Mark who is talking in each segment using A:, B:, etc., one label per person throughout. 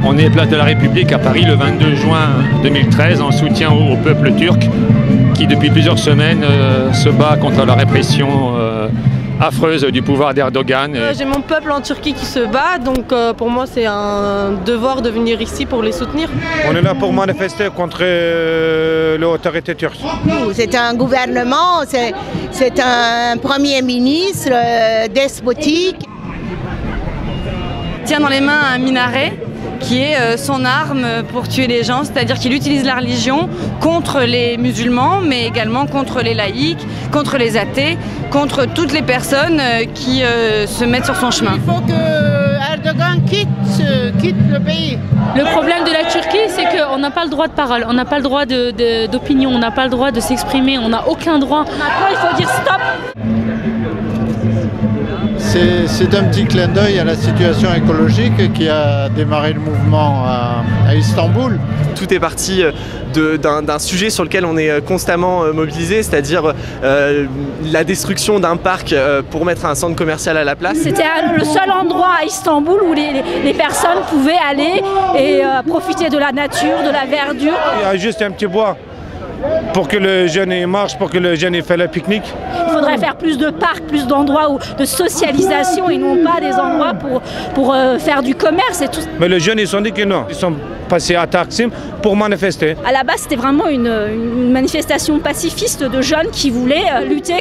A: On est place de la République à Paris le 22 juin 2013 en soutien au peuple turc qui depuis plusieurs semaines se bat contre la répression affreuse du pouvoir d'Erdogan.
B: J'ai mon peuple en Turquie qui se bat, donc pour moi c'est un devoir de venir ici pour les soutenir.
C: On est là pour manifester contre l'autorité turque.
D: C'est un gouvernement, c'est un premier ministre despotique.
E: Il tient dans les mains un minaret qui est son arme pour tuer les gens, c'est-à-dire qu'il utilise la religion contre les musulmans, mais également contre les laïcs, contre les athées, contre toutes les personnes qui se mettent sur son chemin.
D: Il faut que Erdogan quitte le pays.
F: Le problème de la Turquie, c'est qu'on n'a pas le droit de parole, on n'a pas le droit d'opinion, on n'a pas le droit de s'exprimer, on n'a aucun droit.
E: Maintenant, il faut dire stop.
G: C'est un petit clin d'œil à la situation écologique qui a démarré le mouvement à Istanbul.
H: Tout est parti d'un sujet sur lequel on est constamment mobilisé, c'est-à-dire la destruction d'un parc pour mettre un centre commercial à la place.
I: C'était le seul endroit à Istanbul où les personnes pouvaient aller et profiter de la nature, de la verdure.
C: Il y a juste un petit bois pour que le jeune marche, pour que le jeune fait le pique-nique.
I: Il faudrait faire plus de parcs, plus d'endroits de socialisation et non pas des endroits pour faire du commerce et tout.
C: Mais les jeunes, ils sont dit que non. Ils sont passés à Taksim pour manifester.
I: À la base, c'était vraiment une manifestation pacifiste de jeunes qui voulaient lutter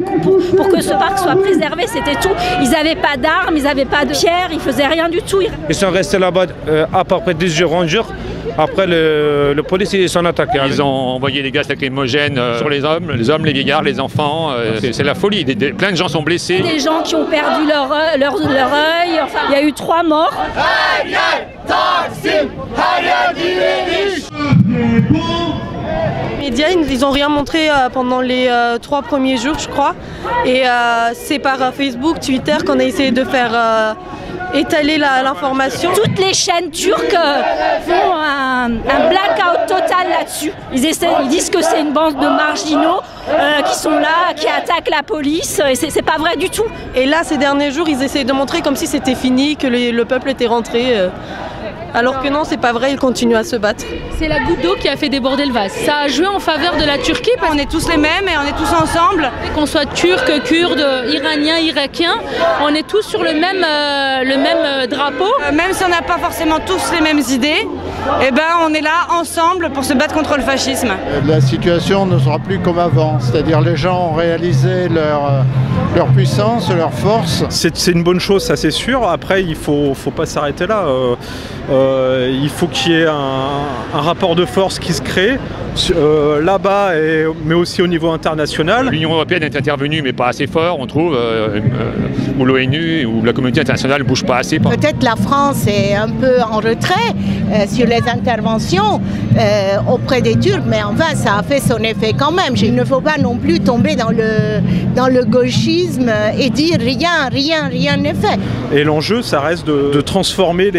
I: pour que ce parc soit préservé. C'était tout. Ils n'avaient pas d'armes, ils n'avaient pas de pierres, ils faisaient rien du tout.
C: Ils sont restés là-bas à peu près 10 jours, 11 jours. Après, le policier, ils sont attaqués.
A: Ils ont envoyé des gaz lacrymogènes sur les hommes, les vieillards, les enfants. C'est la folie. Plein de gens sont blessés.
I: Des gens qui ont perdu leur œil. Enfin, il y a eu 3 morts.
B: Les médias, ils n'ont rien montré pendant les 3 premiers jours, je crois. Et c'est par Facebook, Twitter qu'on a essayé de faire étaler l'information.
I: Toutes les chaînes turques font un blackout total là-dessus. Ils disent que c'est une bande de marginaux qui sont là, qui attaquent la police, et c'est pas vrai du tout.
B: Et là, ces derniers jours, ils essayent de montrer comme si c'était fini, que le peuple était rentré. Alors que non, c'est pas vrai, ils continuent à se battre.
F: C'est la goutte d'eau qui a fait déborder le vase. Ça a joué en faveur de la Turquie.
E: On est tous les mêmes et on est tous ensemble.
F: Qu'on soit turc, kurde, iranien, irakien, on est tous sur le même drapeau.
E: Même si on n'a pas forcément tous les mêmes idées, eh ben on est là ensemble pour se battre contre le fascisme.
G: La situation ne sera plus comme avant, c'est-à-dire les gens ont réalisé leur puissance, leur force.
J: C'est une bonne chose, ça c'est sûr. Après, il faut pas s'arrêter là. Il faut qu'il y ait un rapport de force qui se crée là-bas, mais aussi au niveau international.
A: L'Union européenne est intervenue, mais pas assez fort, on trouve, ou l'ONU, ou la communauté internationale ne bouge pas assez.
D: Peut-être la France est un peu en retrait sur les interventions auprès des Turcs, mais enfin ça a fait son effet quand même. Il ne faut pas non plus tomber dans le gauchisme et dire rien n'est fait.
J: Et l'enjeu, ça reste de transformer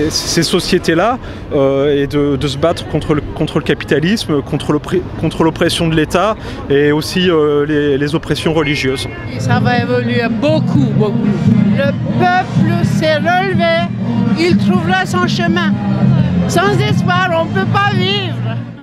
J: ces sociétés-là et de se battre contre le capitalisme, contre l'oppression de l'État et aussi les oppressions religieuses.
D: Ça va évoluer beaucoup. Le peuple s'est relevé, il trouvera son chemin. Sans espoir, on ne peut pas vivre.